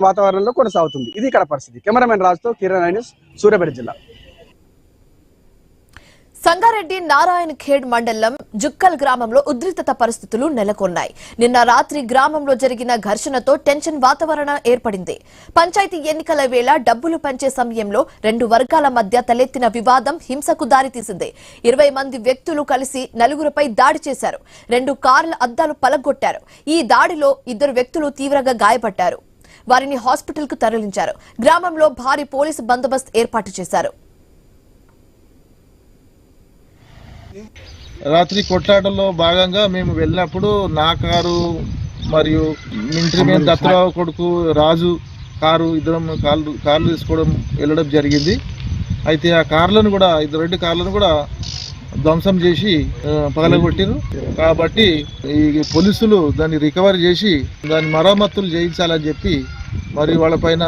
వాతావరణంలో కొనసాగుతుంది. ఇది ఇక్కడ పరిస్థితి. కెమెరామెన్ రాజుతో కిరణ్ న్యూస్, సూర్యాపేట జిల్లా. సంగారెడ్డి నారాయణ ఖేడ్ మండలం జుక్కల్ గ్రామంలో ఉద్రిక్తత పరిస్థితులు నెలకొన్నాయి. నిన్న రాత్రి గ్రామంలో జరిగిన ఘర్షణతో టెన్షన్ వాతావరణం ఏర్పడింది. పంచాయతీ ఎన్నికల వేళ డబ్బులు పంచే సమయంలో రెండు వర్గాల మధ్య తలెత్తిన వివాదం హింసకు దారితీసింది. 20 మంది వ్యక్తులు కలిసి నలుగురిపై దాడి చేశారు. 2 కార్ల అద్దాలు పలగొట్టారు. ఈ దాడిలో 2 వ్యక్తులు తీవ్రంగా గాయపడ్డారు. వారిని హాస్పిటల్ కు తరలించారు. గ్రామంలో భారీ పోలీసు బందోబస్తు ఏర్పాటు చేశారు. రాత్రి కొట్లాటల్లో భాగంగా మేము వెళ్ళినప్పుడు నా కారు మరియు మిలిటరీ మ్యాన్ దత్తరావు కొడుకు రాజు కారు ఇద్దరం కార్లు తీసుకోవడం వెళ్ళడం జరిగింది. అయితే ఆ కార్లను కూడా 2 కార్లను కూడా ధ్వంసం చేసి పగలగొట్టారు. కాబట్టి ఈ పోలీసులు దాన్ని రికవరీ చేసి దాన్ని మరమ్మతులు చేయించాలని చెప్పి మరి వాళ్ళపైన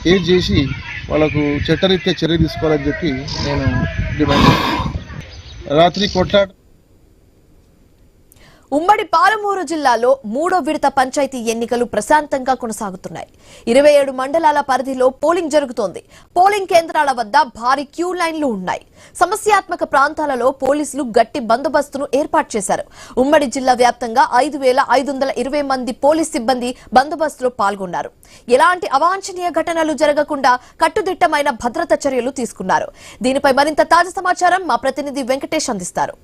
కేసు చేసి వాళ్ళకు చట్టరీత్యా చర్య తీసుకోవాలని చెప్పి నేను డిమాండ్ చేస్తాను. రాత్రి కొట్లాట ఉమ్మడి పాలమూరు జిల్లాలో 3వ విడత పంచాయతీ ఎన్నికలు ప్రశాంతంగా కొనసాగుతున్నాయి. 27 మండలాల పరిధిలో పోలింగ్ జరుగుతోంది. పోలింగ్ కేంద్రాల వద్ద భారీ క్యూ లైన్లు ఉన్నాయి. సమస్యాత్మక ప్రాంతాలలో పోలీసులు గట్టి బందోబస్తును ఏర్పాటు చేశారు. ఉమ్మడి జిల్లా వ్యాప్తంగా 5,520 మంది పోలీస్ సిబ్బంది బందోబస్తులో పాల్గొన్నారు. ఎలాంటి అవాంఛనీయ ఘటనలు జరగకుండా కట్టుదిట్టమైన భద్రతా చర్యలు తీసుకున్నారు. దీనిపై మరింత తాజా సమాచారం మా ప్రతినిధి వెంకటేష్ అందిస్తారు.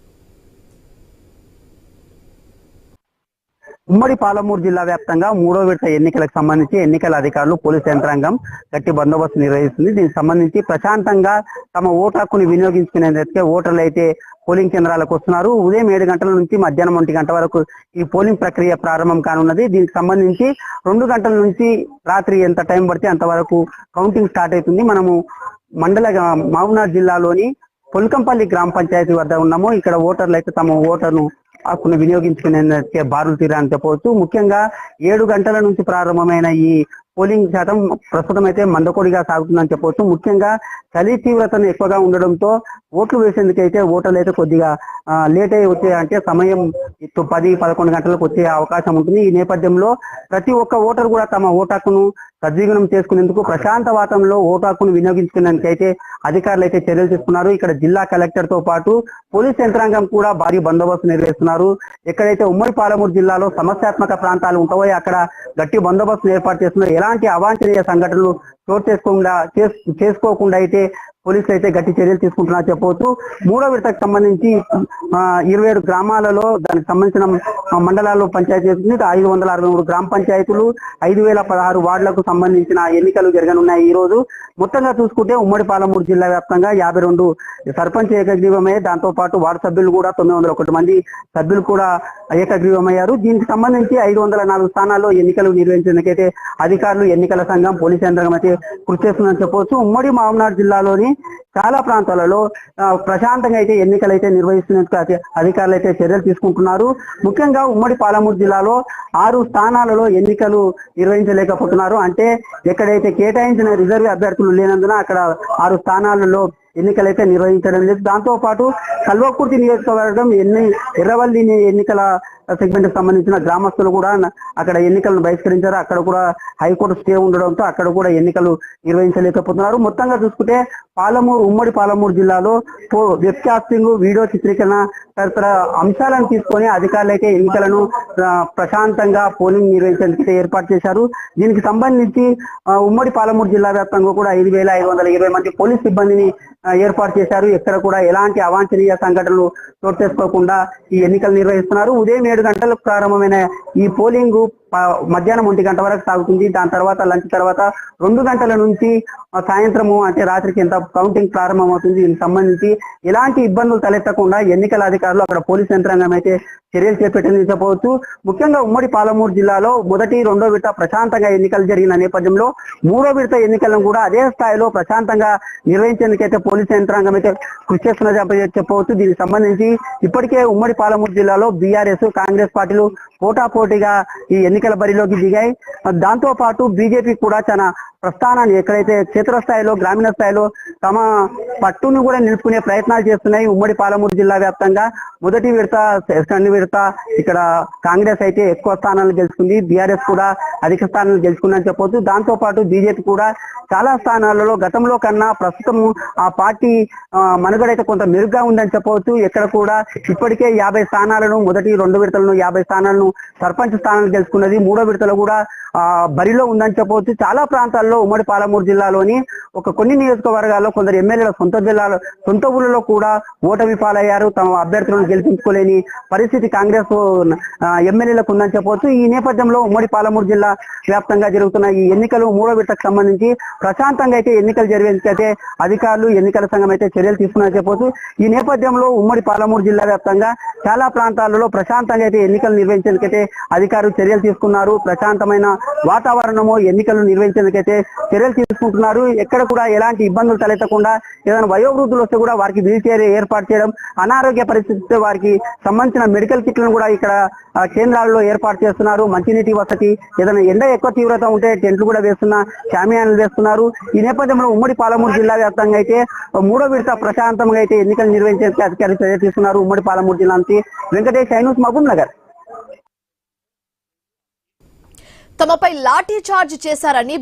ఉమ్మడి పాలమూరు జిల్లా వ్యాప్తంగా 3వ విడత ఎన్నికలకు సంబంధించి ఎన్నికల అధికారులు పోలీసు యంత్రాంగం గట్టి బందోబస్తు నిర్వహిస్తుంది. దీనికి సంబంధించి ప్రశాంతంగా తమ ఓటు హక్కుని వినియోగించుకునేందుకే ఓటర్లు అయితే పోలింగ్ కేంద్రాలకు వస్తున్నారు. ఉదయం 7 గంటల నుంచి మధ్యాహ్నం 1 గంట వరకు ఈ పోలింగ్ ప్రక్రియ ప్రారంభం కానున్నది. దీనికి సంబంధించి 2 గంటల నుంచి రాత్రి ఎంత టైం పడితే అంతవరకు కౌంటింగ్ స్టార్ట్ అవుతుంది. మనము మహబూబ్నగర్ జిల్లాలోని పొల్కంపల్లి గ్రామ పంచాయతీ వద్ద ఉన్నాము. ఇక్కడ ఓటర్లు అయితే తమ ఓటర్ను హక్కును వినియోగించుకునే బారులు తీరాలని చెప్పవచ్చు. ముఖ్యంగా 7 గంటల నుంచి ప్రారంభమైన ఈ పోలింగ్ శాతం ప్రస్తుతం అయితే మందకొడిగా సాగుతుందని చెప్పవచ్చు. ముఖ్యంగా చలి తీవ్రతను ఎక్కువగా ఉండడంతో ఓట్లు వేసేందుకైతే ఓటర్లు అయితే కొద్దిగా లేట్ అయి వచ్చే సమయం 10-11 గంటలకు వచ్చే అవకాశం ఉంటుంది. ఈ నేపథ్యంలో ప్రతి ఒక్క ఓటర్ కూడా తమ ఓటు హక్కును సద్వినియోగం చేసుకునేందుకు ప్రశాంత వాతావరణంలో ఓటు హక్కును వినియోగించుకునేందుకైతే అధికారులు అయితే చర్యలు తీసుకున్నారు. ఇక్కడ జిల్లా కలెక్టర్ తో పాటు పోలీస్ యంత్రాంగం కూడా భారీ బందోబస్తు నిర్వహిస్తున్నారు. ఎక్కడైతే ఉమ్మడి పాలమూరు జిల్లాలో సమస్యాత్మక ప్రాంతాలు ఉంటాయో అక్కడ గట్టి బందోబస్తు ఏర్పాటు చేస్తున్నారు. ఎలాంటి అవాంఛనీయ సంఘటనలు చోటు చేసుకోకుండా అయితే పోలీసులు అయితే గట్టి చర్యలు తీసుకుంటున్నా చెప్పవచ్చు. 3వ విడతకు సంబంధించి 27 గ్రామాలలో దానికి సంబంధించిన మండలాల్లో పంచాయతీ చేస్తుంది. 563 గ్రామ పంచాయతీలు 5,016 వార్డులకు సంబంధించిన ఎన్నికలు జరగనున్నాయి. ఈ రోజు మొత్తంగా చూసుకుంటే ఉమ్మడి పాలమూరు జిల్లా వ్యాప్తంగా 52 సర్పంచ్ ఏకగ్రీవమయ్యాయి. దాంతో పాటు వార్డు సభ్యులు కూడా 901 మంది సభ్యులు కూడా ఏకగ్రీవమయ్యారు. దీనికి సంబంధించి 504 స్థానాల్లో ఎన్నికలు నిర్వహించేందుకైతే అధికారులు, ఎన్నికల సంఘం, పోలీస్ యంత్రాంగం అయితే కృషి చేస్తుందని చెప్పవచ్చు. ఉమ్మడి మహబూబ్నగర్ జిల్లాలోని చాలా ప్రాంతాలలో ప్రశాంతంగా అయితే ఎన్నికలు అయితే నిర్వహిస్తున్నందుకు అధికారులు అయితే చర్యలు తీసుకుంటున్నారు. ముఖ్యంగా ఉమ్మడి పాలమూరు జిల్లాలో 6 స్థానాలలో ఎన్నికలు నిర్వహించలేకపోతున్నారు. అంటే ఎక్కడైతే కేటాయించిన రిజర్వ్ అభ్యర్థులు లేనందున అక్కడ 6 స్థానాలలో ఎన్నికలైతే నిర్వహించడం లేదు. దాంతో పాటు కల్వకుర్తి నియోజకవర్గం ఎర్రవల్లి ఎన్నికల సెగ్మెంట్ కి సంబంధించిన గ్రామస్తులు కూడా అక్కడ ఎన్నికలను బహిష్కరించారు. అక్కడ కూడా హైకోర్టు స్టే ఉండడంతో అక్కడ కూడా ఎన్నికలు నిర్వహించలేకపోతున్నారు. మొత్తంగా చూసుకుంటే ఉమ్మడి పాలమూరు జిల్లాలో వెబ్ కాస్టింగ్, వీడియో చిత్రీకరణ తదితర అంశాలను తీసుకొని అధికారులు అయితే ఎన్నికలను ప్రశాంతంగా పోలింగ్ నిర్వహించేందుకు ఏర్పాటు చేశారు. దీనికి సంబంధించి ఉమ్మడి పాలమూరు జిల్లా వ్యాప్తంగా కూడా 5,520 మంది పోలీస్ సిబ్బందిని ఏర్పాటు చేశారు. ఎక్కడ కూడా ఎలాంటి అవాంఛనీయ సంఘటనలు చోటు చేసుకోకుండా ఈ ఎన్నికలు నిర్వహిస్తున్నారు. ఉదయం 7 గంటలకు ప్రారంభమైన ఈ పోలింగ్ మధ్యాహ్నం 1 గంట వరకు సాగుతుంది. దాని తర్వాత లంచ్ తర్వాత 2 గంటల నుంచి సాయంత్రము అంటే రాత్రికి ఎంత కౌంటింగ్ ప్రారంభమవుతుంది. దీనికి సంబంధించి ఎలాంటి ఇబ్బందులు తలెత్తకుండా ఎన్నికల అధికారులు అక్కడ పోలీస్ యంత్రాంగం అయితే చర్యలు చేపట్టిందని చెప్పవచ్చు. ముఖ్యంగా ఉమ్మడి పాలమూరు జిల్లాలో 1, 2వ విడత ప్రశాంతంగా ఎన్నికలు జరిగిన నేపథ్యంలో 3వ విడత ఎన్నికలను కూడా అదే స్థాయిలో ప్రశాంతంగా నిర్వహించేందుకైతే పోలీస్ యంత్రాంగం అయితే కృషి చేస్తున్నది చెప్పవచ్చు. దీనికి సంబంధించి ఇప్పటికే ఉమ్మడి పాలమూరు జిల్లాలో బీఆర్ఎస్, కాంగ్రెస్ పార్టీలు పోటాపోటీగా ఈ ఎన్నికల బరిలోకి దిగాయి. దాంతో పాటు బీజేపీ కూడా చాలా ప్రస్థానాన్ని ఎక్కడైతే క్షేత్రస్థాయిలో, గ్రామీణ స్థాయిలో తమ పట్టును కూడా నిలుపుకునే ప్రయత్నాలు చేస్తున్నాయి ఉమ్మడి పాలమూరు జిల్లా వ్యాప్తంగా. మొదటి విడత, సెకండ్ విడత ఇక్కడ కాంగ్రెస్ అయితే ఎక్కువ స్థానాలు గెలుచుకుంది, బీఆర్ఎస్ కూడా అధిక స్థానాలు గెలుచుకుందని చెప్పొచ్చు. దాంతో పాటు బీజేపీ కూడా చాలా స్థానాలలో గతంలో కన్నా ప్రస్తుతం ఆ పార్టీ మనుగడైతే కొంత మెరుగ్గా ఉందని చెప్పవచ్చు. ఎక్కడ కూడా ఇప్పటికే 50 స్థానాలను, మొదటి 2 విడతలను 50 స్థానాలను సర్పంచ్ స్థానాలు గెలుచుకున్నది. 3వ విడతలో కూడా బరిలో ఉందని చెప్పవచ్చు. చాలా ప్రాంతాల్లో ఉమ్మడి పాలమూరు జిల్లాలోని కొన్ని నియోజకవర్గాల్లో కొందరు ఎమ్మెల్యేల సొంత ఊళ్ళలో కూడా ఓటమి పాలయ్యారు. తమ అభ్యర్థులను గెలిపించుకోలేని పరిస్థితి కాంగ్రెస్ ఎమ్మెల్యేలకు ఉందని చెప్పవచ్చు. ఈ నేపథ్యంలో ఉమ్మడి పాలమూరు జిల్లా వ్యాప్తంగా జరుగుతున్న ఈ ఎన్నికలు 3వ విడతకు సంబంధించి ప్రశాంతంగా అయితే ఎన్నికలు జరిగేందుకైతే అధికారులు, ఎన్నికల సంఘం అయితే చర్యలు తీసుకున్నారని చెప్పవచ్చు. ఈ నేపథ్యంలో ఉమ్మడి పాలమూరు జిల్లా వ్యాప్తంగా చాలా ప్రాంతాలలో ప్రశాంతంగా అయితే ఎన్నికలు నిర్వహించేందుకైతే అధికారులు చర్యలు తీసుకున్నారు. ప్రశాంతమైన వాతావరణము ఎన్నికలు నిర్వహించేందుకైతే చర్యలు తీసుకుంటున్నారు. ఎక్కడ కూడా ఎలాంటి ఇబ్బందులు తలెత్తకుండా, ఏదైనా వయోవృద్ధులు వస్తే కూడా వారికి వీల్ చైర్ ఏర్పాటు చేయడం, అనారోగ్య పరిస్థితి వారికి సంబంధించిన మెడికల్ కిట్లను కూడా ఇక్కడ కేంద్రాల్లో ఏర్పాటు చేస్తున్నారు. మంచినీటి వసతి, ఏదైనా ఎండ ఎక్కువ తీవ్రత ఉంటే టెంట్లు కూడా షామియానాలు వేస్తున్నారు. ఈ నేపథ్యంలో ఉమ్మడి పాలమూరు జిల్లా వ్యాప్తంగా అయితే 3వ విడత ప్రశాంతంగా అయితే ఎన్నికలు నిర్వహించేందుకు అధికారులు చర్య తీసుకున్నారు. ఉమ్మడి పాలమూరు జిల్లా నుంచి వెంకటేష్, ఐన్యూస్, మహబూబ్ నగర్. తమపై లాఠీ చార్జ్ చేశారని